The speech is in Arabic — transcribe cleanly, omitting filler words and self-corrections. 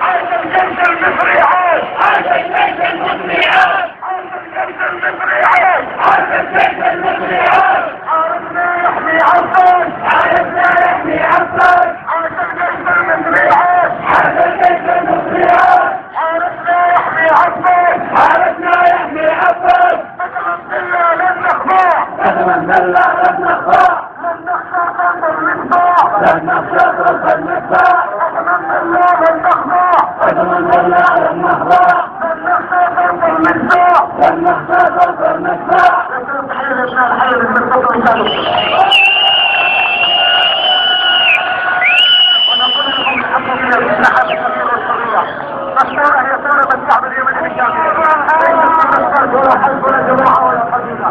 عاش الجيش المصري عاش. عاش الجيش المصري عاش. عاش الجيش المصري عاش. عاش الجيش المصري عاش. عارفنا يحمي عباس. عارفنا يحمي عباس. عاش الجيش المصري عاش. عاش الجيش المصري عاش. عارفنا يحمي عباس. عارفنا يحمي عباس. قسما بالله لن نخضع. قسما بالله لن نخضع. لن نخشى ضرب المصباح. لن نخشى ضرب المصباح. قسما بالله لن نخضع. قسما بالله لن نخضع. لن نخشى ضرب المصباح. لن نخشى ضرب المصباح. ونقول لهم الحمد لله بالسحاب الكبير والصغيرة. الثورة هي ثورة الشعب اليمني بالكامل. ليست من الفرد ولا حزب ولا جماعة ولا قبيلة.